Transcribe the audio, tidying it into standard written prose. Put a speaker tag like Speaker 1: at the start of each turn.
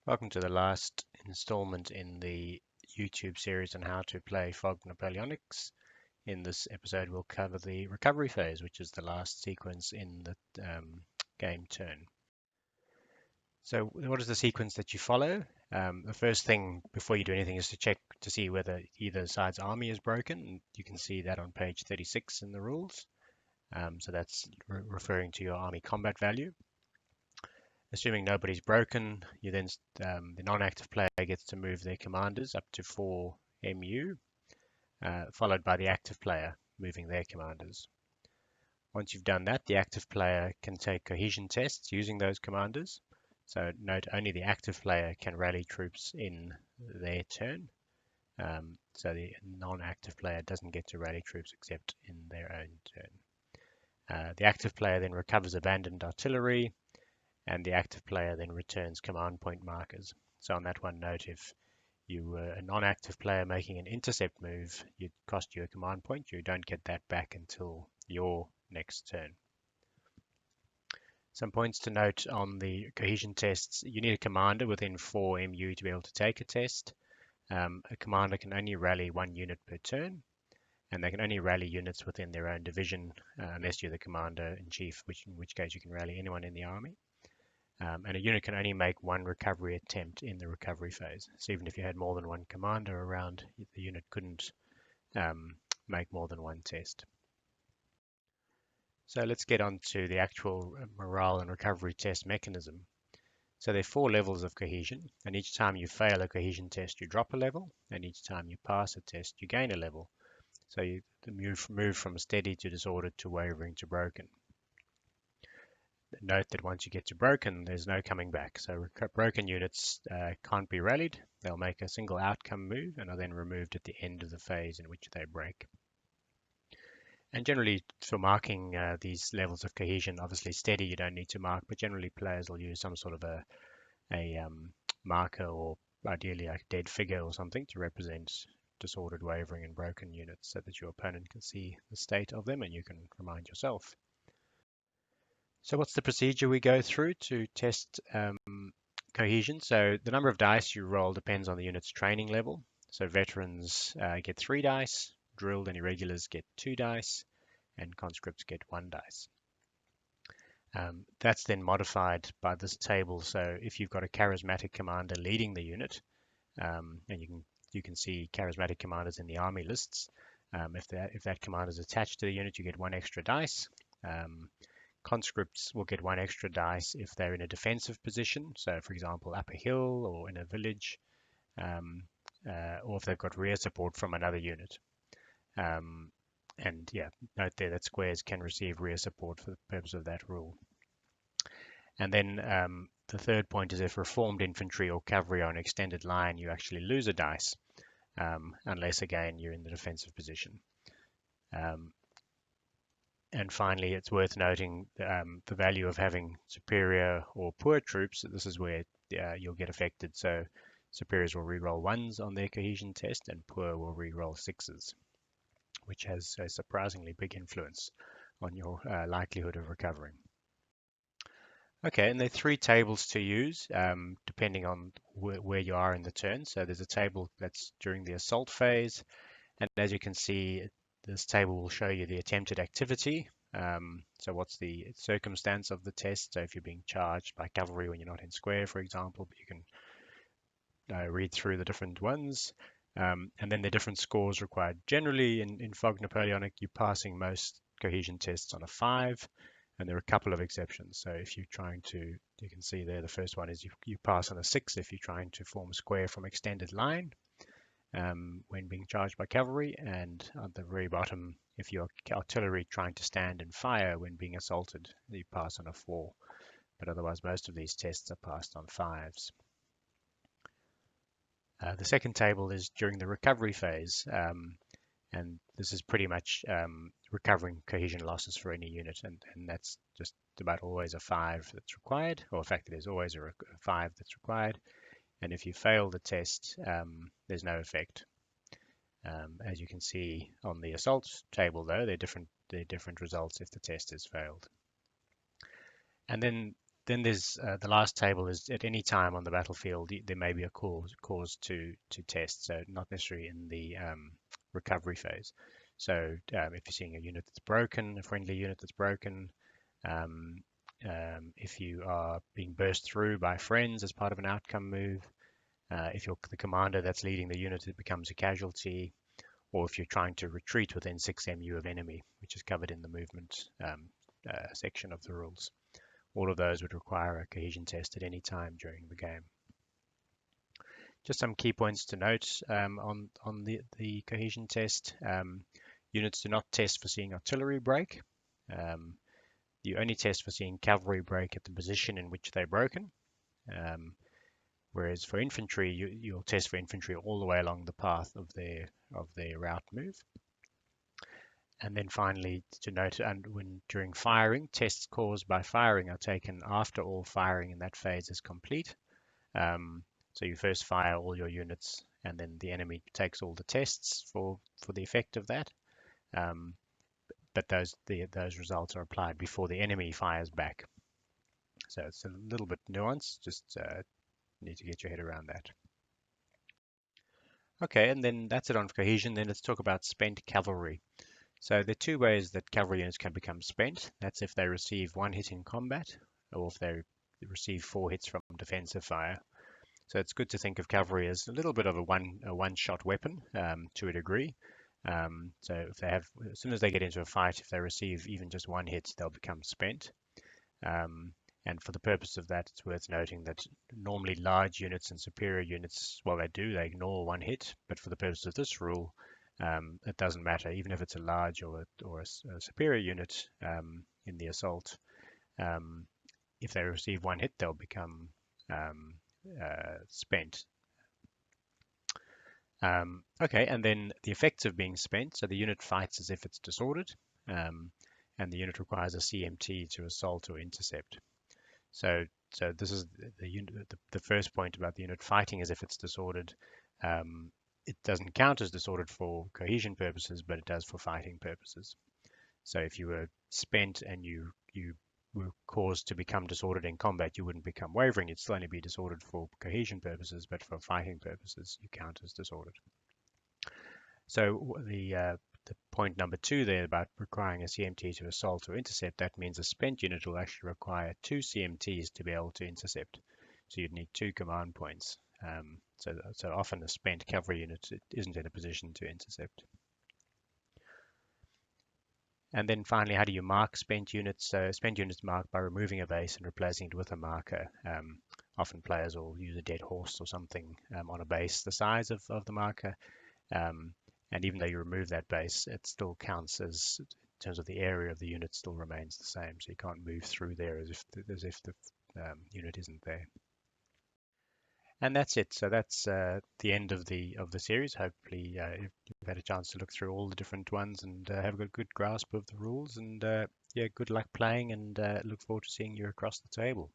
Speaker 1: Welcome to the last installment in the YouTube series on how to play FOG Napoleonics. In this episode, we'll cover the recovery phase, which is the last sequence in the game turn. So what is the sequence that you follow? The first thing before you do anything is to check to see whether either side's army is broken. You can see that on page 36 in the rules. So that's referring to your army combat value. Assuming nobody's broken, you then the non-active player gets to move their commanders up to 4 MU, followed by the active player moving their commanders. Once you've done that, the active player can take cohesion tests using those commanders. So note, only the active player can rally troops in their turn. So the non-active player doesn't get to rally troops except in their own turn. The active player then recovers abandoned artillery, and the active player then returns command point markers. So on that one note, if you were a non-active player making an intercept move, it cost you a command point. You don't get that back until your next turn. Some points to note on the cohesion tests. You need a commander within 4 MU to be able to take a test. A commander can only rally 1 unit per turn, and they can only rally units within their own division unless you're the commander-in-chief, in which case you can rally anyone in the army. And a unit can only make 1 recovery attempt in the recovery phase. So even if you had more than 1 commander around, the unit couldn't make more than 1 test. So let's get on to the actual morale and recovery test mechanism. So there are 4 levels of cohesion, and each time you fail a cohesion test, you drop a level, and each time you pass a test, you gain a level. So you move from steady to disordered to wavering to broken. Note that once you get to broken, there's no coming back. So broken units can't be rallied. They'll make a single outcome move and are then removed at the end of the phase in which they break. And generally, for marking these levels of cohesion, obviously steady you don't need to mark, but generally players will use some sort of a marker, or ideally a dead figure or something, to represent disordered, wavering, and broken units so that your opponent can see the state of them and you can remind yourself. So what's the procedure we go through to test cohesion? So the number of dice you roll depends on the unit's training level. So veterans get 3 dice, drilled and irregulars get 2 dice, and conscripts get 1 dice. That's then modified by this table. So if you've got a charismatic commander leading the unit, and you can see charismatic commanders in the army lists. If that commander is attached to the unit, you get 1 extra dice. Conscripts will get 1 extra dice if they're in a defensive position, so for example up a hill or in a village, or if they've got rear support from another unit. And yeah, note there that squares can receive rear support for the purpose of that rule. And then the third point is if reformed infantry or cavalry are on an extended line, you actually lose a dice, unless again you're in the defensive position. And finally, it's worth noting the value of having superior or poor troops. This is where you'll get affected. So superiors will re-roll 1s on their cohesion test, and poor will re-roll 6s, which has a surprisingly big influence on your likelihood of recovering. Okay, and there are 3 tables to use depending on where you are in the turn. So there's a table that's during the assault phase, and as you can see, this table will show you the attempted activity. So what's the circumstance of the test? So if you're being charged by cavalry when you're not in square, for example, you can read through the different ones. And then the different scores required. Generally, in FOG Napoleonic, you're passing most cohesion tests on a 5, and there are a couple of exceptions. So if you're trying to, you can see there, the first one is you pass on a 6 if you're trying to form a square from extended line. When being charged by cavalry, and at the very bottom, if you're artillery trying to stand and fire when being assaulted, you pass on a 4. But otherwise, most of these tests are passed on 5s. The second table is during the recovery phase, and this is pretty much recovering cohesion losses for any unit, and that's just about always a 5 that's required, or in fact, there's always a 5 that's required. And if you fail the test, there's no effect. As you can see on the assault table, though, they're different results if the test is failed. And then then there's the last table is at any time on the battlefield there may be a cause to test, so not necessarily in the recovery phase. So if you're seeing a unit that's broken, a friendly unit that's broken, um, if you are being burst through by friends as part of an outcome move, if you're the commander that's leading the unit, it becomes a casualty, or if you're trying to retreat within 6 MU of enemy, which is covered in the movement section of the rules. All of those would require a cohesion test at any time during the game. Just some key points to note on the cohesion test. Units do not test for seeing artillery break. You only test for seeing cavalry break at the position in which they're broken. Whereas for infantry, you'll test for infantry all the way along the path of their route move. And then finally, to note, and when during firing, tests caused by firing are taken after all firing in that phase is complete. So you first fire all your units, and then the enemy takes all the tests for the effect of that. But those results are applied before the enemy fires back. So it's a little bit nuanced. Just need to get your head around that. Okay, and then that's it on cohesion. Then let's talk about spent cavalry. So there are two ways that cavalry units can become spent. That's if they receive 1 hit in combat, or if they receive 4 hits from defensive fire. So it's good to think of cavalry as a little bit of a one-shot weapon to a degree. So if they have, as soon as they get into a fight, if they receive even just 1 hit, they'll become spent. And for the purpose of that, it's worth noting that normally large units and superior units, well, they ignore 1 hit. But for the purpose of this rule, it doesn't matter, even if it's a large or a superior unit in the assault. If they receive 1 hit, they'll become spent. Okay, and then the effects of being spent. So the unit fights as if it's disordered, and the unit requires a CMT to assault or intercept. So this is the first point about the unit fighting as if it's disordered. It doesn't count as disordered for cohesion purposes, but it does for fighting purposes. So if you were spent and you were caused to become disordered in combat, you wouldn't become wavering. You'd still only be disordered for cohesion purposes, but for fighting purposes, you count as disordered. So the point number 2 there about requiring a CMT to assault or intercept, that means a spent unit will actually require 2 CMTs to be able to intercept. So you'd need 2 command points. So often a spent cavalry unit isn't in a position to intercept. And then finally, how do you mark spent units? So spent units marked by removing a base and replacing it with a marker. Often players will use a dead horse or something on a base the size of the marker. And even though you remove that base, it still counts as, in terms of the area of the unit, still remains the same. So you can't move through there as if the unit isn't there. And that's it. So that's the end of the series. Hopefully you've had a chance to look through all the different ones and have a good grasp of the rules. And yeah, good luck playing, and look forward to seeing you across the table.